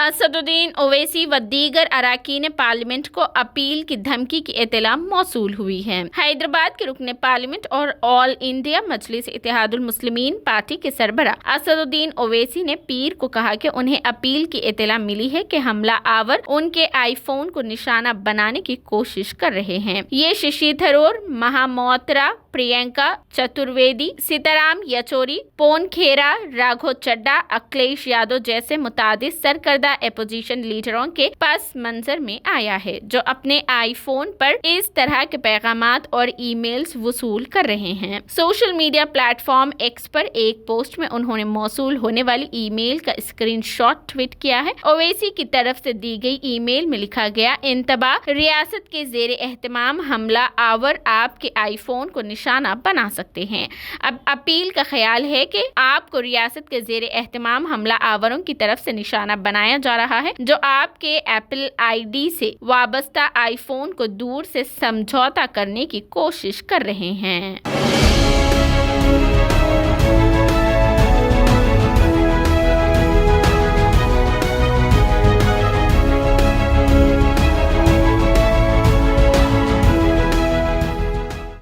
اسدالدین اویسی و دیگر اراکین پارلیمنٹ کو اپیل کی دھمکی کی اطلاع موصول ہوئی ہے۔ حیدرآباد کے رکن پارلیمنٹ اور آل انڈیا مجلس اتحاد المسلمین پارٹی کے سربراہ اسدالدین اویسی نے پیر کو کہا کہ انہیں اپیل کی اطلاع ملی ہے کہ حملہ آور ان کے آئی فون کو نشانہ بنانے کی کوشش کر رہے ہیں۔ یہ ششی تھرور، مہاموترا، پرینکا چترویدی، سیتارام یچوری، پون کھیرا، راگھو چڈھا، اکھلیش یادو جیسے متعدد سرکردہ اپوزیشن لیڈروں کے پس منظر میں آیا ہے جو اپنے آئی فون پر اس طرح کے پیغامات اور ای میلز وصول کر رہے ہیں۔ Social media platform X پر ایک پوسٹ میں انہوں نے موصول ہونے والی ای میل کا اسکرین شاٹ ٹویٹ کیا ہے۔ اویسی کی طرف سے دی گئی ای میل میں لکھا گیا: انتباہ، ریاست کے زیر اہتمام حملہ آور آپ کے آئی فون کو نشانہ بنا سکتے ہیں۔ اب اپیل کا خیال ہے کہ آپ کو ریاست کے زیر اہتمام حملہ آوروں کی طرف سے نشانہ بنایا جا رہا ہے جو آپ کے ایپل آئی ڈی سے وابستہ آئی فون کو دور سے سمجھوتا کرنے کی کوشش کر رہے ہیں۔